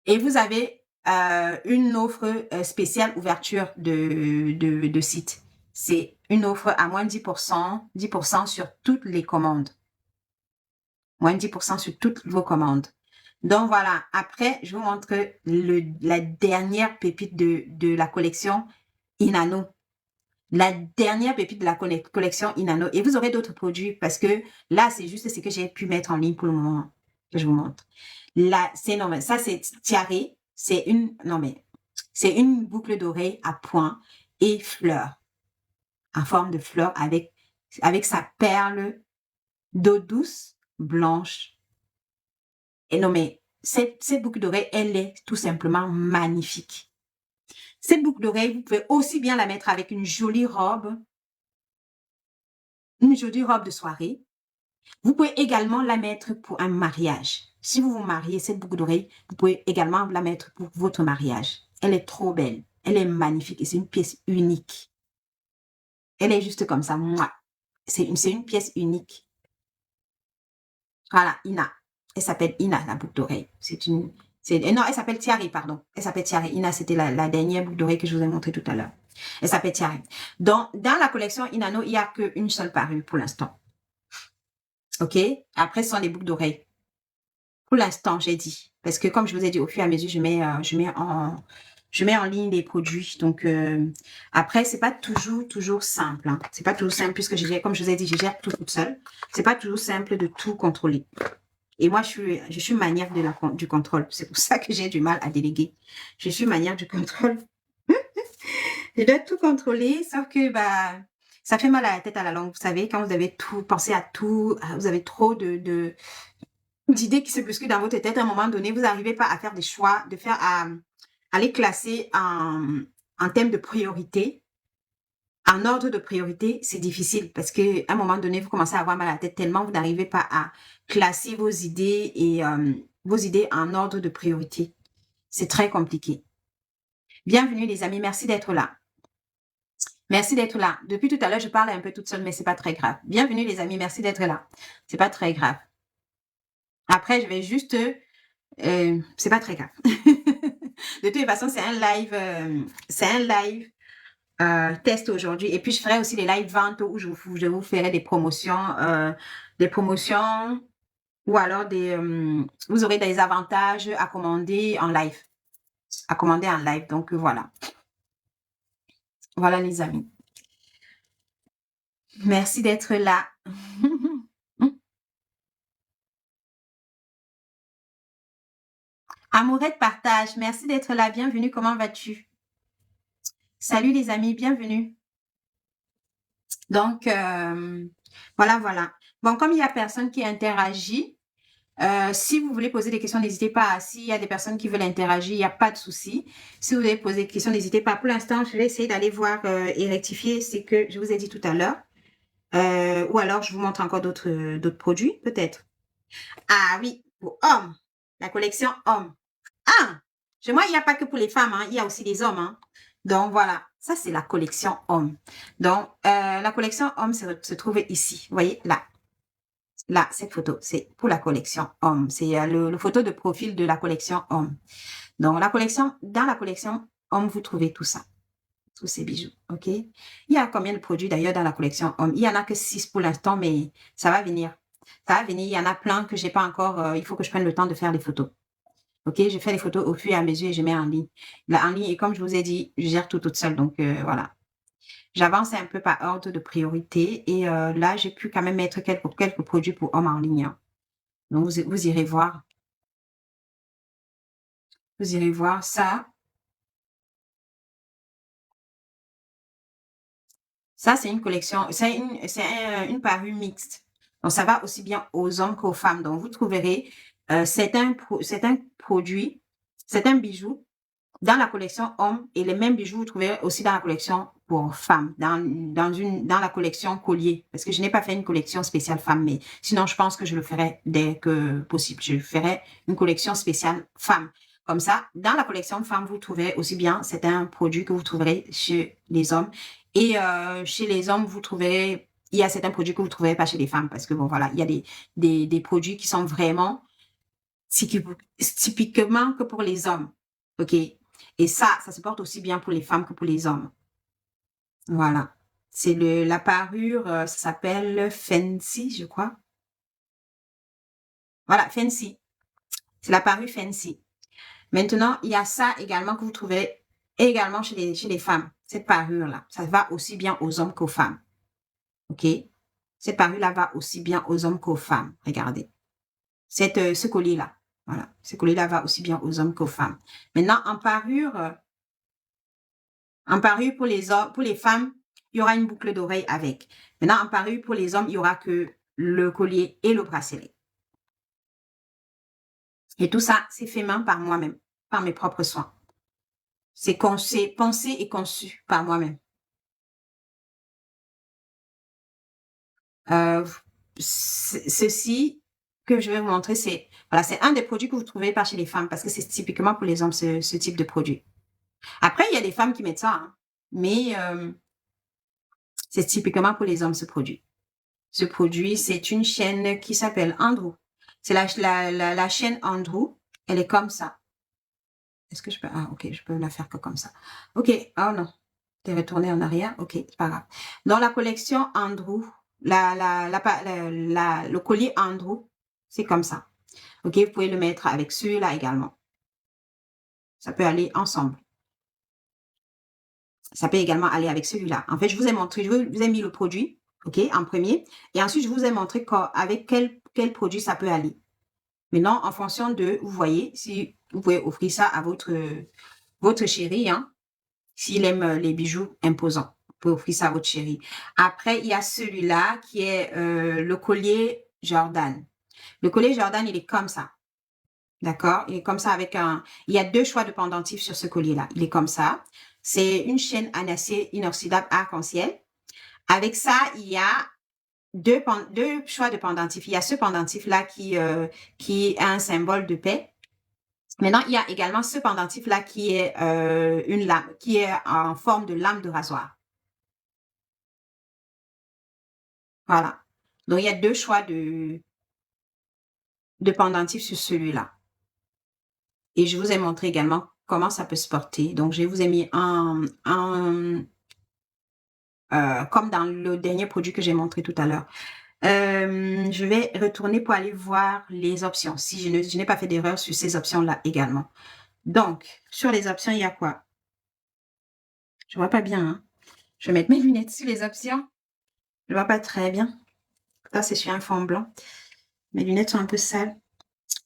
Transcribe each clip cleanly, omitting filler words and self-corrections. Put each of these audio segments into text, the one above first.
Et vous avez une offre spéciale ouverture de site. C'est une offre à moins de 10% sur toutes les commandes. Moins de 10% sur toutes vos commandes. Donc voilà, après, je vous montre la dernière pépite de la collection Inano. La dernière pépite de la collection Inano. Et vous aurez d'autres produits parce que là, c'est juste ce que j'ai pu mettre en ligne pour le moment que je vous montre. Là, c'est non, ça c'est tiaré. C'est une boucle d'oreille à point et fleur, en forme de fleur avec sa perle d'eau douce blanche. Et non, mais cette boucle d'oreille, elle est tout simplement magnifique. Cette boucle d'oreille, vous pouvez aussi bien la mettre avec une jolie robe de soirée. Vous pouvez également la mettre pour un mariage. Si vous vous mariez, cette boucle d'oreille, vous pouvez également la mettre pour votre mariage. Elle est trop belle. Elle est magnifique et c'est une pièce unique. Elle est juste comme ça. C'est une pièce unique. Voilà, Ina. Elle s'appelle Ina, la boucle d'oreille. Non, elle s'appelle Tiari, pardon. Elle s'appelle Tiari. Ina, c'était la dernière boucle d'oreille que je vous ai montrée tout à l'heure. Elle s'appelle Tiari. Donc, dans la collection Inano, il n'y a qu'une seule parure pour l'instant. OK? Après, ce sont les boucles d'oreilles. Pour l'instant, j'ai dit. Parce que comme je vous ai dit, au fur et à mesure, je mets en ligne des produits. Donc, après, c'est pas toujours simple. Hein. C'est pas toujours simple puisque comme je vous ai dit, je gère tout toute seule. C'est pas toujours simple de tout contrôler. Et moi, je suis maniaque du contrôle. C'est pour ça que j'ai du mal à déléguer. Je suis maniaque du contrôle. Je dois tout contrôler, sauf que ça fait mal à la tête à la longue. Vous savez, quand vous avez tout, pensé à tout, vous avez trop d'idées qui se bousculent dans votre tête. À un moment donné, vous n'arrivez pas à faire des choix, à les classer en thème de priorité. En ordre de priorité, c'est difficile parce qu'à un moment donné, vous commencez à avoir mal à la tête tellement vous n'arrivez pas à classer vos idées et vos idées en ordre de priorité. C'est très compliqué. Bienvenue les amis, merci d'être là. Merci d'être là. Depuis tout à l'heure, je parle un peu toute seule, mais c'est pas très grave. Bienvenue les amis, merci d'être là. C'est pas très grave. Après, je vais juste... c'est pas très grave. De toute façon, c'est un live test aujourd'hui. Et puis, je ferai aussi les live ventes où je vous ferai des promotions ou alors vous aurez des avantages à commander en live. Donc, voilà. Voilà, les amis. Merci d'être là. Amourette partage, merci d'être là. Bienvenue, comment vas-tu? Salut les amis, bienvenue. Donc, voilà. Bon, comme il n'y a personne qui interagit, si vous voulez poser des questions, n'hésitez pas. S'il y a des personnes qui veulent interagir, il n'y a pas de souci. Si vous voulez poser des questions, n'hésitez pas. Pour l'instant, je vais essayer d'aller voir et rectifier ce que je vous ai dit tout à l'heure. Ou alors, je vous montre encore d'autres produits, peut-être. Ah oui, pour hommes. La collection hommes. Ah, chez moi, il n'y a pas que pour les femmes, hein, il y a aussi les hommes. Hein. Donc, voilà, ça, c'est la collection homme. Donc, la collection homme se trouve ici. Vous voyez, là. Là, cette photo, c'est pour la collection homme. C'est le photo de profil de la collection homme. Donc, dans la collection homme, vous trouvez tout ça. Tous ces bijoux, OK? Il y a combien de produits d'ailleurs dans la collection homme? Il n'y en a que 6 pour l'instant, mais ça va venir. Ça va venir. Il y en a plein que j'ai pas encore. Il faut que je prenne le temps de faire les photos. OK, je fais les photos au fur et à mesure et je mets en ligne. Là, en ligne, et comme je vous ai dit, je gère tout toute seule. Donc, voilà. J'avance un peu par ordre de priorité. Et là, j'ai pu quand même mettre quelques produits pour hommes en ligne. Hein. Donc, vous irez voir. Vous irez voir ça. Ça, c'est une collection. C'est une parure mixte. Donc, ça va aussi bien aux hommes qu'aux femmes. Donc, vous trouverez certains produits, certains bijoux dans la collection hommes et les mêmes bijoux, vous trouverez aussi dans la collection pour femmes, dans la collection collier. Parce que je n'ai pas fait une collection spéciale femmes, mais sinon, je pense que je le ferai dès que possible. Je ferai une collection spéciale femmes. Comme ça, dans la collection femmes, vous trouverez aussi bien certains produits que vous trouverez chez les hommes. Et chez les hommes, il y a certains produits que vous ne trouverez pas chez les femmes. Parce que bon, voilà, il y a des produits qui sont vraiment typiquement que pour les hommes. OK? Et ça se porte aussi bien pour les femmes que pour les hommes. Voilà. C'est la parure, ça s'appelle Fancy, je crois. Voilà, Fancy. C'est la parure Fancy. Maintenant, il y a ça également que vous trouvez également chez les femmes. Cette parure-là, ça va aussi bien aux hommes qu'aux femmes. OK? Cette parure-là va aussi bien aux hommes qu'aux femmes. Regardez. Ce collier-là. Voilà. Ce collier-là va aussi bien aux hommes qu'aux femmes. Maintenant, en parure pour les hommes, pour les femmes, il y aura une boucle d'oreille avec. Maintenant, en parure pour les hommes, il y aura que le collier et le bracelet. Et tout ça, c'est fait main par moi-même, par mes propres soins. C'est pensé et conçu par moi-même. Ceci que je vais vous montrer, c'est un des produits que vous trouvez pas chez les femmes parce que c'est typiquement pour les hommes ce type de produit. Après, il y a des femmes qui mettent ça, hein, mais c'est typiquement pour les hommes ce produit. Ce produit, c'est une chaîne qui s'appelle Andrew. C'est la chaîne Andrew. Elle est comme ça. Est-ce que je peux... Ah, ok, je peux la faire que comme ça. Ok, oh non. T'es retourné en arrière. Ok, c'est pas grave. Dans la collection Andrew, le collier Andrew, c'est comme ça. Ok, vous pouvez le mettre avec celui-là également. Ça peut aller ensemble. Ça peut également aller avec celui-là. En fait, je vous ai montré, je vous ai mis le produit, ok, en premier. Et ensuite, je vous ai montré avec quel produit ça peut aller. Maintenant, en fonction de, vous voyez, si vous pouvez offrir ça à votre chéri, hein, s'il aime les bijoux imposants. Vous pouvez offrir ça à votre chéri. Après, il y a celui-là qui est le collier Jordan. Le collier Jordan, il est comme ça. D'accord? Il est comme ça avec il y a 2 choix de pendentifs sur ce collier-là. Il est comme ça. C'est une chaîne en acier inoxydable arc-en-ciel. Avec ça, il y a deux choix de pendentifs. Il y a ce pendentif-là qui est un symbole de paix. Maintenant, il y a également ce pendentif-là qui est une lame, qui est en forme de lame de rasoir. Voilà. Donc, il y a 2 choix de pendentifs sur celui-là. Et je vous ai montré également comment ça peut se porter. Donc, je vous ai mis comme dans le dernier produit que j'ai montré tout à l'heure. Je vais retourner pour aller voir les options. Si je n'ai pas fait d'erreur sur ces options-là également. Donc, sur les options, il y a quoi? Je vois pas bien. Hein? Je vais mettre mes lunettes sur les options. Je vois pas très bien. Ça, c'est sur un fond blanc. Mes lunettes sont un peu sales.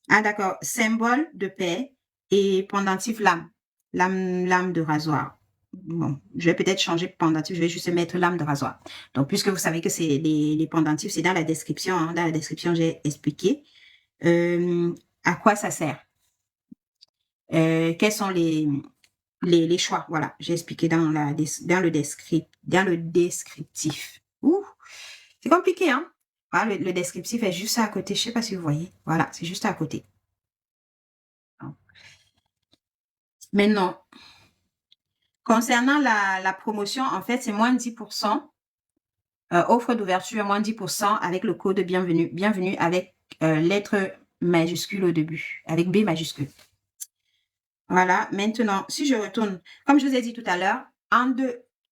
Ah, d'accord. Symbole de paix et pendentif lame. Lame de rasoir. Bon, je vais peut-être changer de pendentif. Je vais juste mettre lame de rasoir. Donc, puisque vous savez que c'est les pendentifs, c'est dans la description. Hein. Dans la description, j'ai expliqué à quoi ça sert. Quels sont les choix. Voilà, j'ai expliqué dans le descriptif. Ouh, c'est compliqué, hein? Voilà, le descriptif est juste à côté. Je sais pas si vous voyez. Voilà, c'est juste à côté. Maintenant, concernant la promotion, en fait, c'est moins 10%. Offre d'ouverture, moins 10% avec le code bienvenue. Bienvenue avec lettre majuscule au début, avec B majuscule. Voilà, maintenant, si je retourne, comme je vous ai dit tout à l'heure,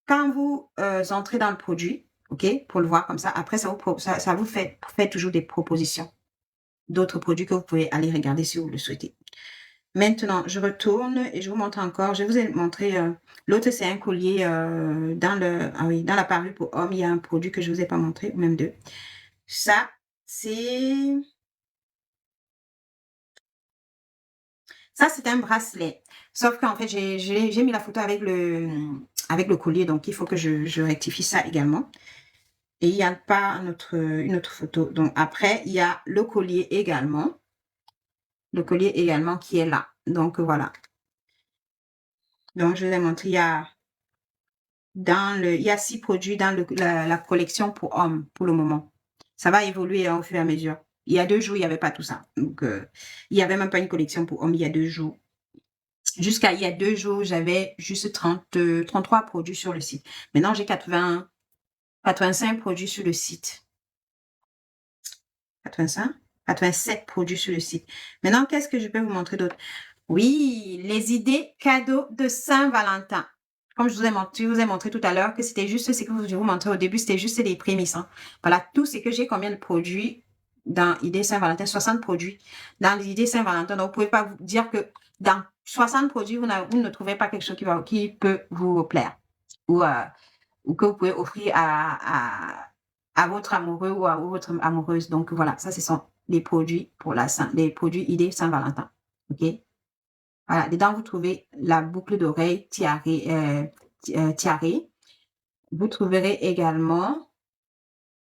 quand vous entrez dans le produit, ok, pour le voir comme ça, après, ça vous fait toujours des propositions d'autres produits que vous pouvez aller regarder si vous le souhaitez. Maintenant, je retourne et je vous montre encore. Je vous ai montré, l'autre, c'est un collier dans la parure pour homme. Il y a un produit que je ne vous ai pas montré, ou même deux. Ça, c'est un bracelet. Sauf qu'en fait, j'ai mis la photo avec le collier, donc il faut que je rectifie ça également. Et il n'y a pas une autre photo. Donc après, il y a le collier également. Le collier également qui est là. Donc voilà. Donc je vous ai montré, il y a 6 produits dans la collection pour hommes pour le moment. Ça va évoluer au fur et à mesure. Il y a 2 jours, il n'y avait pas tout ça. Donc il n'y avait même pas une collection pour hommes il y a 2 jours. Jusqu'à il y a 2 jours, j'avais juste 33 produits sur le site. Maintenant, j'ai 85 produits sur le site. 85 87 produits sur le site. Maintenant, qu'est-ce que je peux vous montrer d'autre? Oui, les idées cadeaux de Saint-Valentin. Comme je vous ai montré tout à l'heure que c'était juste ce que je vous montrais au début, c'était juste les prémices. Hein. Voilà, tout ce que j'ai, combien de produits dans idée Saint-Valentin, 60 produits dans l'idée Saint-Valentin. Donc, vous pouvez pas vous dire que dans 60 produits, vous ne trouvez pas quelque chose qui peut vous plaire ou que vous pouvez offrir à votre amoureux ou à votre amoureuse. Donc, voilà, ça, ce sont les produits pour les produits idée Saint-Valentin. OK? Voilà, dedans, vous trouvez la boucle d'oreille tiaré. Vous trouverez également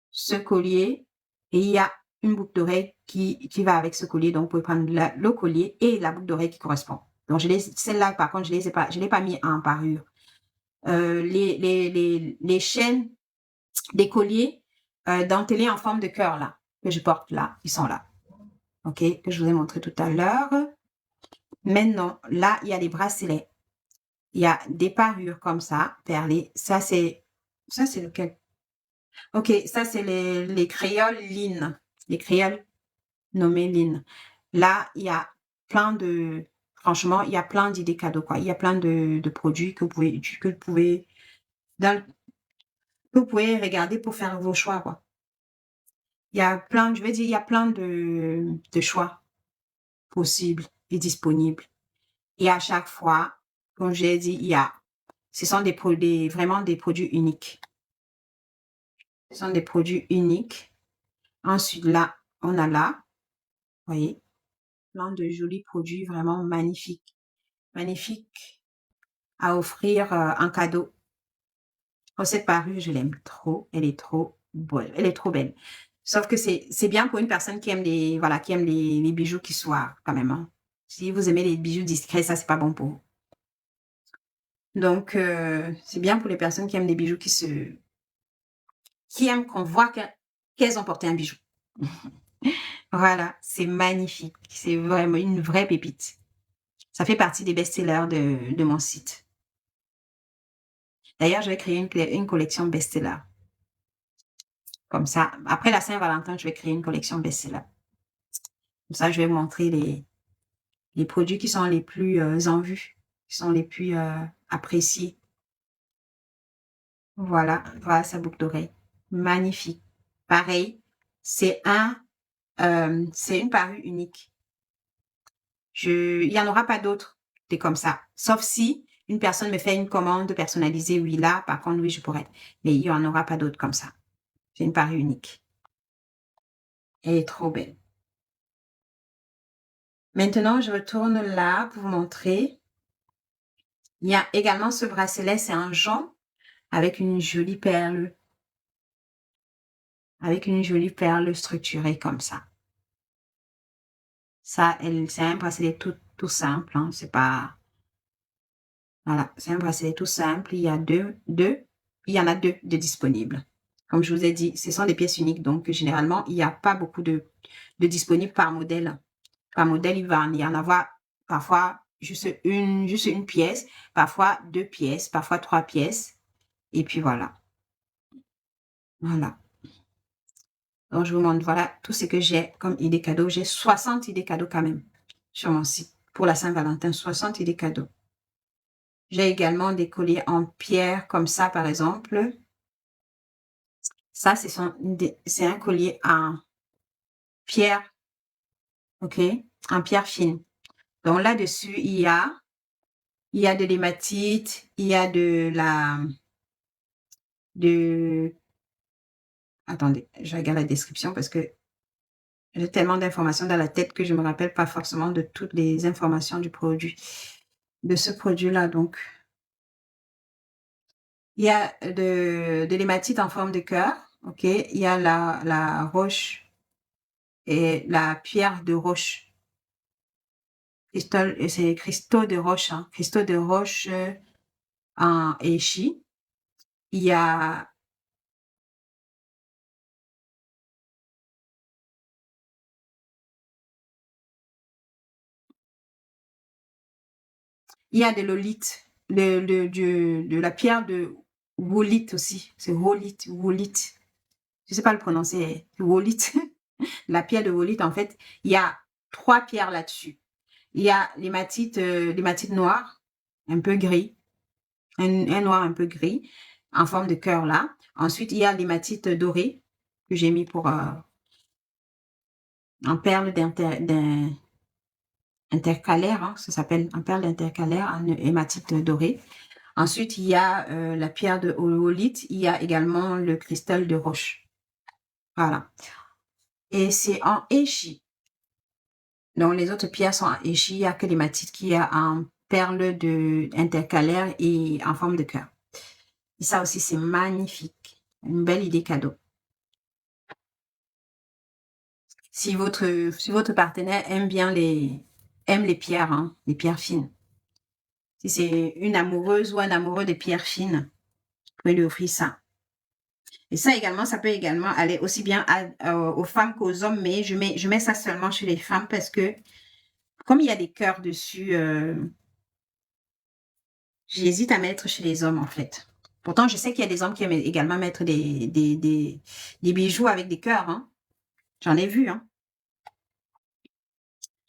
ce collier et il y a une boucle d'oreille qui va avec ce collier. Donc, vous pouvez prendre le collier et la boucle d'oreille qui correspond. Donc, celle-là, par contre, je l'ai pas mis en parure. Les chaînes, des colliers dentelés en forme de cœur, là, que je porte là, ils sont là. OK, que je vous ai montré tout à l'heure. Maintenant, là, il y a des bracelets. Il y a des parures comme ça, perlées. Ça, c'est lequel? OK, ça, c'est les créoles Lynn. Les créoles nommées Lynn. Là, il y a franchement, il y a plein d'idées cadeaux, quoi. Il y a plein de produits que vous pouvez regarder pour faire vos choix, quoi. Il y a plein, je vais dire, il y a plein de choix possibles et disponibles. Et à chaque fois, comme j'ai dit, ce sont vraiment des produits uniques. Ce sont des produits uniques. Ensuite, là, on a là, vous voyez, plein de jolis produits vraiment magnifiques. Magnifiques à offrir en cadeau. Oh, cette parure, je l'aime trop. Elle est trop belle. Elle est trop belle. Sauf que c'est bien pour une personne qui aime les bijoux qui soient quand même. Hein. Si vous aimez les bijoux discrets, ça, c'est pas bon pour vous. Donc, c'est bien pour les personnes qui aiment des bijoux qui aiment qu'on voit qu'elles ont porté un bijou. Voilà, c'est magnifique. C'est vraiment une vraie pépite. Ça fait partie des best-sellers de mon site. D'ailleurs, je vais créer une collection best-seller. Comme ça, après la Saint-Valentin, je vais créer une collection best-seller. Comme ça, je vais montrer les produits qui sont les plus en vue, qui sont les plus appréciés. Voilà, voilà sa boucle d'oreille. Magnifique. Pareil, c'est une parure unique. Il n'y en aura pas d'autres des comme ça. Sauf si une personne me fait une commande personnalisée, oui, là, par contre, oui, je pourrais. Mais il n'y en aura pas d'autres comme ça. C'est une parure unique. Elle est trop belle. Maintenant, je retourne là pour vous montrer. Il y a également ce bracelet, c'est un jonc avec une jolie perle. Avec une jolie perle structurée comme ça. Ça, c'est un bracelet tout simple. Hein, c'est pas... Voilà, c'est un bracelet tout simple. Il y a il y en a deux de disponibles. Comme je vous ai dit, ce sont des pièces uniques. Donc, généralement, il n'y a pas beaucoup de disponibles par modèle. Par modèle, il va y en avoir parfois juste une pièce, parfois 2 pièces, parfois 3 pièces. Et puis voilà. Voilà. Donc, je vous montre, voilà, tout ce que j'ai comme idées cadeaux. J'ai 60 idées cadeaux quand même sur mon site. Pour la Saint-Valentin, 60 idées cadeaux. J'ai également des colliers en pierre comme ça, par exemple. Ça, c'est un collier en pierre, ok, en pierre fine. Donc là-dessus, il y a de l'hématite, il y a attendez, je regarde la description parce que j'ai tellement d'informations dans la tête que je me rappelle pas forcément de toutes les informations du produit, de ce produit-là. Donc, il y a de l'hématite en forme de cœur, ok. Il y a la roche et la pierre de roche. C'est cristaux de roche, hein, cristaux de roche en échi. Il y a de l'olite, de la pierre de wolite aussi. C'est wolite. Je sais pas le prononcer, wolite. La pierre de Wolite, en fait, il y a 3 pierres là-dessus. Il y a l'hématite noire, un peu gris, un noir un peu gris, en forme de cœur là. Ensuite, il y a l'hématite dorée que j'ai mis pour en perle intercalaire, hein, ça s'appelle en perle intercalaire, en hématite dorée. Ensuite, il y a la pierre de Wolite, il y a également le cristal de roche. Voilà. Et c'est en échi. Donc, les autres pierres sont en échi, il n'y a que l'hématite qui est en perle intercalaire et en forme de cœur. Et ça aussi, c'est magnifique. Une belle idée cadeau. Si votre partenaire aime bien les pierres, hein, les pierres fines. Si c'est une amoureuse ou un amoureux des pierres fines, vous pouvez lui offrir ça. Et ça également, ça peut également aller aussi bien aux femmes qu'aux hommes, mais je mets ça seulement chez les femmes parce que comme il y a des cœurs dessus, j'hésite à mettre chez les hommes en fait. Pourtant, je sais qu'il y a des hommes qui aiment également mettre des bijoux avec des cœurs. Hein. J'en ai vu. Hein.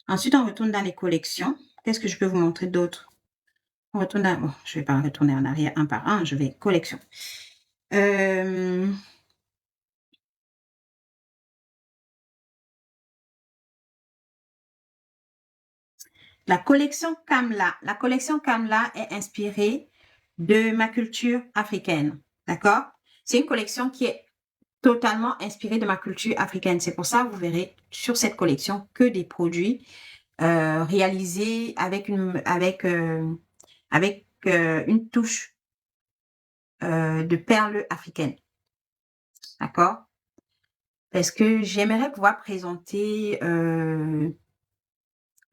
Ensuite, on retourne dans les collections. Qu'est-ce que je peux vous montrer d'autre? On retourne dans... Bon, je ne vais pas retourner en arrière un par un. Je vais collection. La collection Kamla. La collection Kamla est inspirée de ma culture africaine. D'accord? C'est une collection qui est totalement inspirée de ma culture africaine. C'est pour ça que vous verrez sur cette collection que des produits réalisés avec une touche de perles africaines. D'accord? Parce que j'aimerais pouvoir présenter,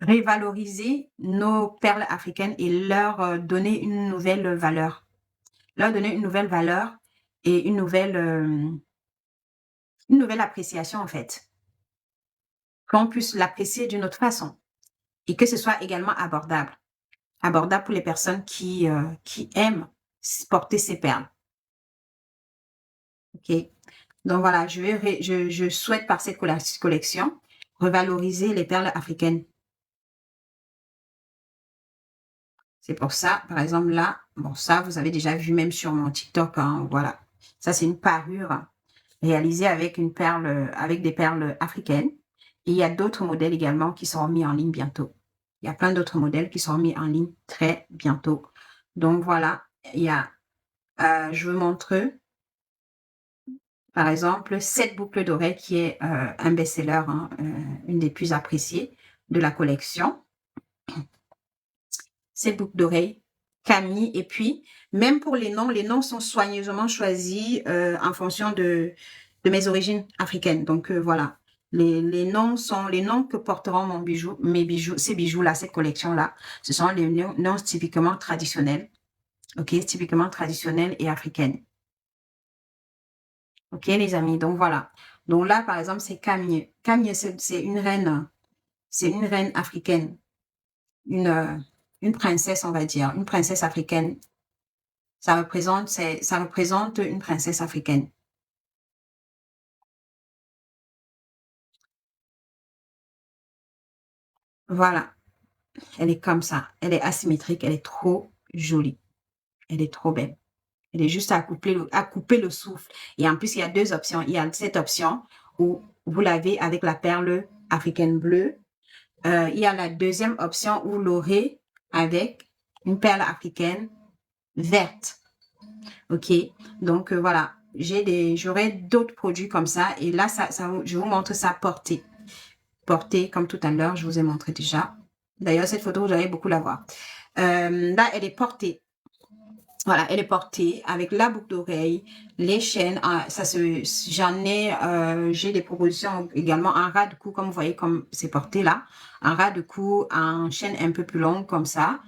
révaloriser nos perles africaines et leur donner une nouvelle valeur. Leur donner une nouvelle valeur et une nouvelle appréciation en fait. Qu'on puisse l'apprécier d'une autre façon et que ce soit également abordable. Abordable pour les personnes qui aiment porter ces perles. OK? Donc voilà, je souhaite par cette collection revaloriser les perles africaines. C'est pour ça, par exemple là, bon ça vous avez déjà vu même sur mon TikTok, hein, voilà. Ça c'est une parure réalisée avec avec des perles africaines. Et il y a d'autres modèles également qui seront mis en ligne bientôt. Il y a plein d'autres modèles qui seront mis en ligne très bientôt. Donc voilà, il y a, je vous montre par exemple cette boucle d'oreille qui est un best-seller, hein, une des plus appréciées de la collection. Cette boucle d'oreille, Camille, et puis même pour les noms sont soigneusement choisis en fonction de mes origines africaines. Donc voilà, les noms sont les noms que porteront ces bijoux-là, cette collection-là. Ce sont les noms typiquement traditionnels, ok, typiquement traditionnels et africaines. Ok, les amis, donc voilà. Donc là, par exemple, c'est Camille. Camille, c'est une reine africaine, une princesse, on va dire, une princesse africaine. Ça représente une princesse africaine. Voilà, elle est comme ça. Elle est asymétrique, elle est trop jolie. Elle est trop belle. Elle est juste à couper le souffle. Et en plus, il y a deux options. Il y a cette option où vous l'avez avec la perle africaine bleue. Il y a la deuxième option où vous l'aurez avec une perle africaine verte. OK? Donc, voilà. J'aurai d'autres produits comme ça. Et là, je vous montre ça porté. Porté, comme tout à l'heure, je vous ai montré déjà. D'ailleurs, cette photo, vous allez beaucoup la voir. Là, elle est portée. Voilà, elle est portée avec la boucle d'oreille, les chaînes. J'ai des propositions également en ras de cou, comme vous voyez, comme c'est porté là. En ras de cou, en chaîne un peu plus longue, comme ça.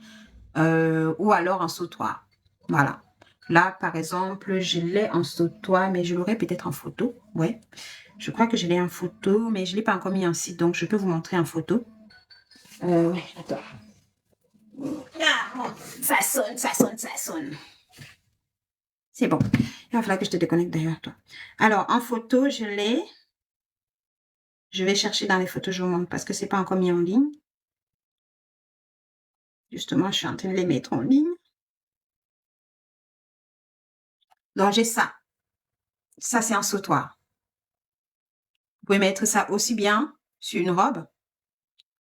Ou alors en sautoir. Voilà. Là, par exemple, je l'ai en sautoir, mais je l'aurai peut-être en photo. Ouais. Je crois que je l'ai en photo, mais je ne l'ai pas encore mis en site, donc je peux vous montrer en photo. Attends. Ah, bon, ça sonne. C'est bon. Il va falloir que je te déconnecte d'ailleurs, toi. Alors, en photo, je l'ai. Je vais chercher dans les photos, je vous montre, parce que c'est pas encore mis en ligne. Justement, je suis en train de les mettre en ligne. Donc, j'ai ça. Ça, c'est un sautoir. Vous pouvez mettre ça aussi bien sur une robe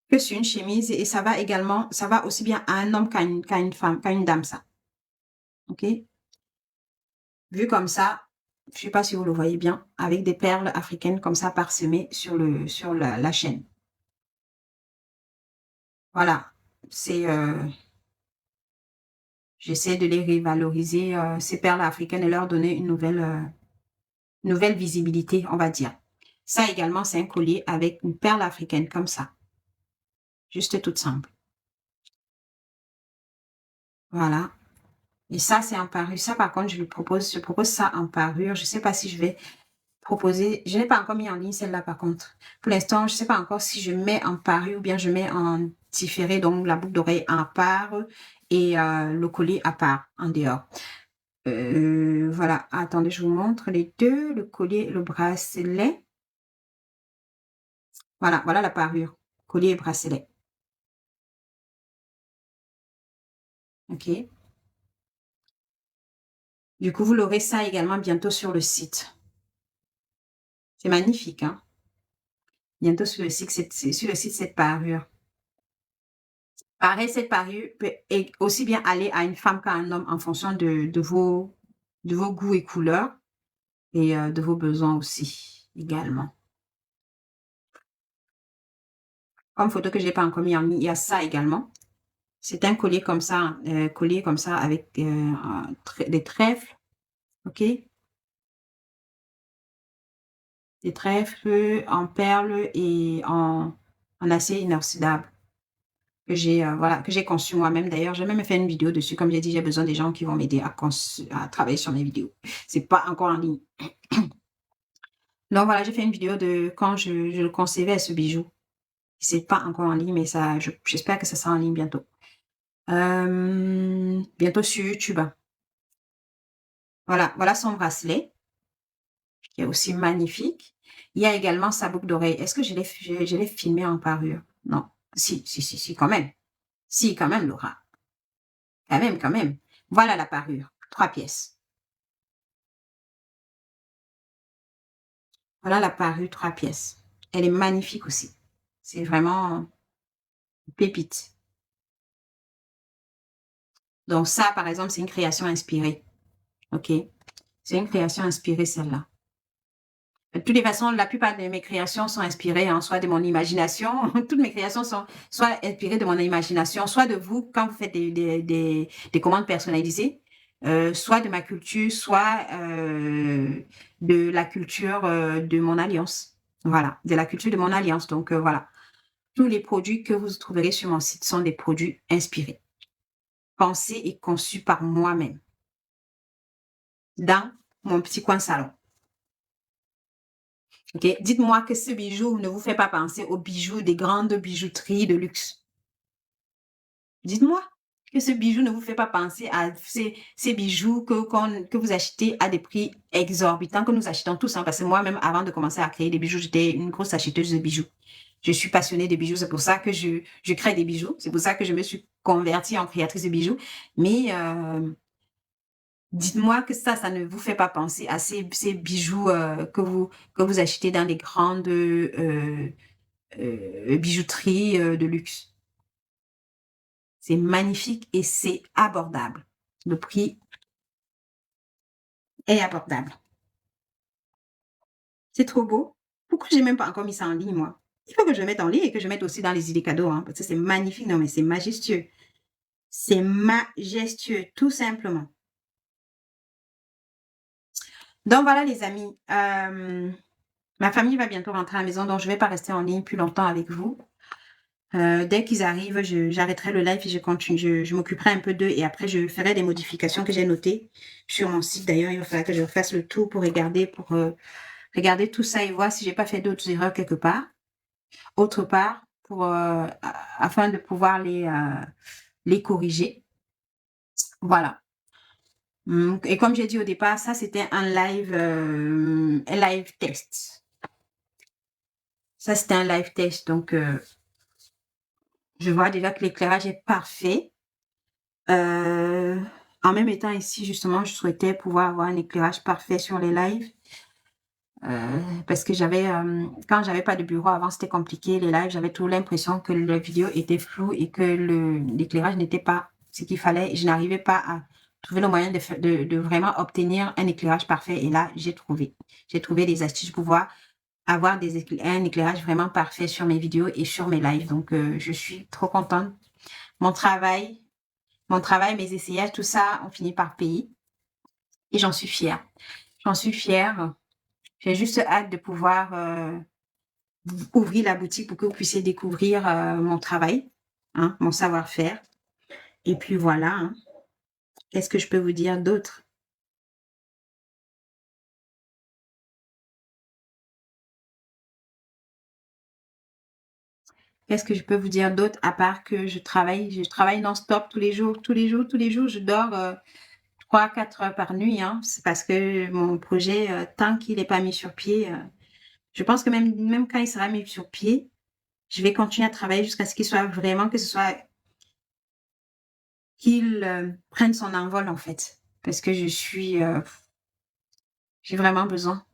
que sur une chemise. Et ça va également, ça va aussi bien à un homme qu'à une femme, qu'à une dame, ça. OK? Vu comme ça, je sais pas si vous le voyez bien, avec des perles africaines comme ça parsemées sur la chaîne. Voilà. C'est, j'essaie de les revaloriser, ces perles africaines et leur donner une nouvelle visibilité, on va dire. Ça également, c'est un collier avec une perle africaine comme ça. Juste toute simple. Voilà. Et ça, c'est en parure. Ça, par contre, je propose ça en parure. Je sais pas si je vais proposer. Je n'ai pas encore mis en ligne celle-là, par contre. Pour l'instant, je sais pas encore si je mets en parure ou bien je mets en différé, donc la boucle d'oreille à part et le collier à part, en dehors. Voilà. Attendez, je vous montre les deux. Le collier, le bracelet. Voilà, voilà la parure. Collier et bracelet. OK. Du coup, vous l'aurez ça également bientôt sur le site. C'est magnifique, hein? Bientôt sur le site, cette parure. Pareil, cette parure peut aussi bien aller à une femme qu'à un homme en fonction de vos goûts et couleurs et de vos besoins aussi, également. Comme photo que j'ai pas encore mis en ligne, il y a ça également. C'est un collier comme ça avec des trèfles, OK? Des trèfles en perles et en acier inoxydable que j'ai voilà, que j'ai conçu moi-même. D'ailleurs, j'ai même fait une vidéo dessus. Comme j'ai dit, j'ai besoin des gens qui vont m'aider à travailler sur mes vidéos. C'est pas encore en ligne. Donc voilà, j'ai fait une vidéo de quand je le concevais ce bijou. C'est pas encore en ligne, mais ça, j'espère que ça sera en ligne bientôt. Bientôt sur YouTube. Voilà, voilà son bracelet, qui est aussi magnifique. Il y a également sa boucle d'oreille. Est-ce que je l'ai filmé en parure? Non. Si, quand même. Si, quand même, Laura. Quand même, quand même. Voilà la parure. 3 pièces. Voilà la parure, 3 pièces. Elle est magnifique aussi. C'est vraiment une pépite. Donc ça, par exemple, c'est une création inspirée. OK? C'est une création inspirée, celle-là. De toutes les façons, la plupart de mes créations sont inspirées, hein, soit de mon imagination. Toutes mes créations sont soit inspirées de mon imagination, soit de vous quand vous faites des commandes personnalisées, soit de ma culture, soit de la culture de mon alliance. Voilà, de la culture de mon alliance. Donc voilà, tous les produits que vous trouverez sur mon site sont des produits inspirés, pensés et conçus par moi-même dans mon petit coin salon. OK? Dites-moi que ce bijou ne vous fait pas penser aux bijoux des grandes bijouteries de luxe. Dites-moi que ce bijou ne vous fait pas penser à ces bijoux que vous achetez à des prix exorbitants, que nous achetons tous, hein, parce que moi-même, avant de commencer à créer des bijoux, j'étais une grosse acheteuse de bijoux. Je suis passionnée de bijoux, c'est pour ça que je crée des bijoux, c'est pour ça que je me suis convertie en créatrice de bijoux. Mais dites-moi que ça ne vous fait pas penser à ces bijoux que vous achetez dans les grandes bijouteries de luxe. C'est magnifique et c'est abordable. Le prix est abordable. C'est trop beau. Pourquoi j'ai même pas encore mis ça en ligne, moi? Il faut que je le mette en ligne et que je mette aussi dans les idées cadeaux, hein, parce que c'est magnifique. Non, mais c'est majestueux. C'est majestueux, tout simplement. Donc voilà, les amis. Ma famille va bientôt rentrer à la maison, donc je vais pas rester en ligne plus longtemps avec vous. Dès qu'ils arrivent, j'arrêterai le live et je continue. Je m'occuperai un peu d'eux et après je ferai des modifications que j'ai notées sur mon site. D'ailleurs, il va falloir que je fasse le tour pour regarder tout ça et voir si j'ai pas fait d'autres erreurs quelque part, autre part, afin de pouvoir les corriger. Voilà. Et comme j'ai dit au départ, ça c'était un live test. Ça, c'était un live test. Donc, je vois déjà que l'éclairage est parfait. En même étant ici, justement, je souhaitais pouvoir avoir un éclairage parfait sur les lives. Parce que quand j'avais pas de bureau avant, c'était compliqué. Les lives, j'avais toujours l'impression que la vidéo était floue et que l'éclairage n'était pas ce qu'il fallait. Je n'arrivais pas à trouver le moyen de vraiment obtenir un éclairage parfait. Et là, j'ai trouvé des astuces pour pouvoir avoir un éclairage vraiment parfait sur mes vidéos et sur mes lives. Donc, je suis trop contente. Mon travail, mes essayages, tout ça, ont fini par payer. Et j'en suis fière. J'en suis fière. J'ai juste hâte de pouvoir ouvrir la boutique pour que vous puissiez découvrir mon travail, hein, mon savoir-faire. Et puis voilà. Hein. Qu'est-ce que je peux vous dire d'autre? Qu'est-ce que je peux vous dire d'autre à part que je travaille non-stop tous les jours. Je dors 3-4 heures par nuit. Hein. C'est parce que mon projet, tant qu'il n'est pas mis sur pied, je pense que même quand il sera mis sur pied, je vais continuer à travailler jusqu'à ce qu'il soit vraiment, qu'il prenne son envol en fait. Parce que j'ai vraiment besoin.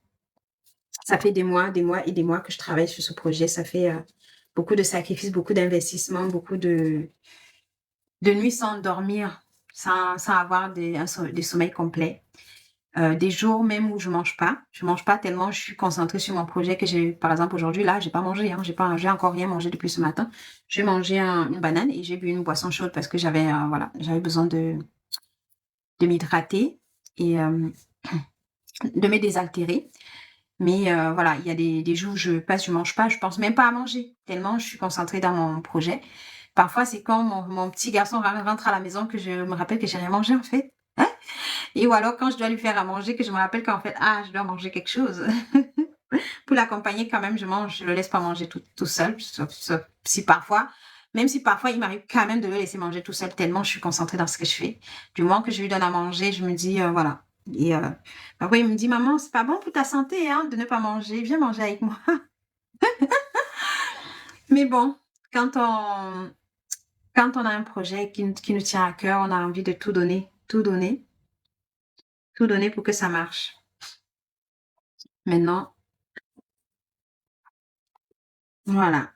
Ça fait des mois et des mois que je travaille sur ce projet. Ça fait beaucoup de sacrifices, beaucoup d'investissements, beaucoup de nuits sans dormir, sans avoir des sommeils complets. Des jours même où je mange pas. Je mange pas tellement je suis concentrée sur mon projet que par exemple, aujourd'hui, là, j'ai pas mangé. Hein, j'ai encore rien mangé depuis ce matin. J'ai mangé une banane et j'ai bu une boisson chaude parce que j'avais besoin de m'hydrater et de me désaltérer. Mais voilà, il y a des jours où je mange pas, je pense même pas à manger, tellement je suis concentrée dans mon projet. Parfois, c'est quand mon petit garçon rentre à la maison que je me rappelle que j'ai rien mangé en fait. Hein? Et ou alors quand je dois lui faire à manger, que je me rappelle qu'en fait, je dois manger quelque chose. Pour l'accompagner quand même, je le laisse pas manger tout seul, sauf si parfois, même si parfois il m'arrive quand même de le laisser manger tout seul, tellement je suis concentrée dans ce que je fais. Du moment que je lui donne à manger, je me dis, voilà. Et parfois il me dit, maman, c'est pas bon pour ta santé hein, de ne pas manger, viens manger avec moi. Mais bon, quand on a un projet qui nous tient à cœur, on a envie de tout donner pour que ça marche. Maintenant, voilà.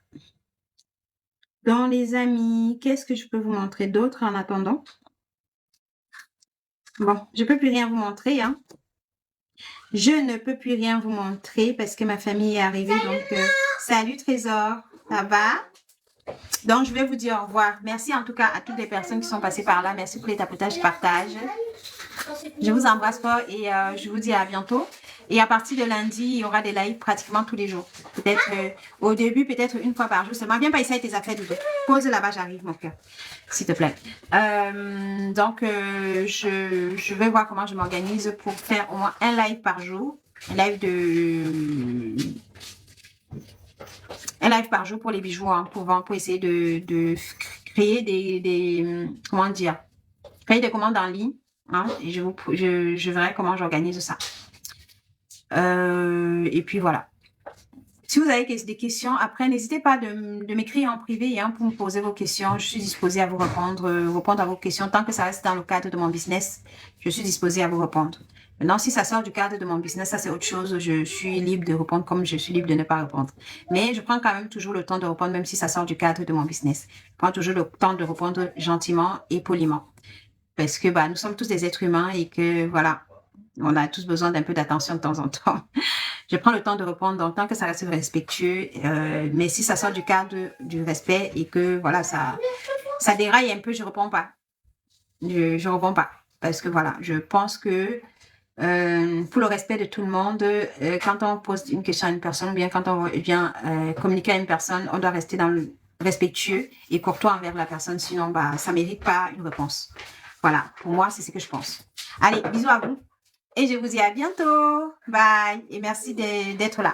Dans les amis, qu'est-ce que je peux vous montrer d'autre en attendant? Bon, je peux plus rien vous montrer, hein. Je ne peux plus rien vous montrer parce que ma famille est arrivée. Donc, salut Trésor, ça va? Donc, je vais vous dire au revoir. Merci en tout cas à toutes les personnes qui sont passées par là. Merci pour les tapotages, partage. Je vous embrasse fort et je vous dis à bientôt. Et à partir de lundi, il y aura des lives pratiquement tous les jours. Peut-être au début, peut-être une fois par jour seulement. Viens pas ici avec tes affaires, Doudou. Pose là-bas, j'arrive, mon cœur. S'il te plaît. Donc, je vais voir comment je m'organise pour faire au moins un live par jour. Un live par jour pour les bijoux, hein, pour essayer de créer comment dire, créer des commandes en ligne. Hein, et je verrai comment j'organise ça. Et puis voilà. Si vous avez des questions, après, n'hésitez pas de m'écrire en privé hein, pour me poser vos questions. Je suis disposée à vous répondre à vos questions. Tant que ça reste dans le cadre de mon business, je suis disposée à vous répondre. Maintenant, si ça sort du cadre de mon business, ça c'est autre chose. Je suis libre de répondre comme je suis libre de ne pas répondre. Mais je prends quand même toujours le temps de répondre, même si ça sort du cadre de mon business. Je prends toujours le temps de répondre gentiment et poliment. Parce que nous sommes tous des êtres humains et que voilà, on a tous besoin d'un peu d'attention de temps en temps. Je prends le temps de répondre en tant que ça reste respectueux. Mais si ça sort du cadre du respect et que voilà, ça déraille un peu, je réponds pas. Je réponds pas. Parce que voilà, je pense que pour le respect de tout le monde, quand on pose une question à une personne, ou bien quand on vient communiquer à une personne, on doit rester dans le respectueux et courtois envers la personne. Sinon, ça mérite pas une réponse. Voilà, pour moi, c'est ce que je pense. Allez, bisous à vous. Et je vous dis à bientôt. Bye. Et merci d'être là.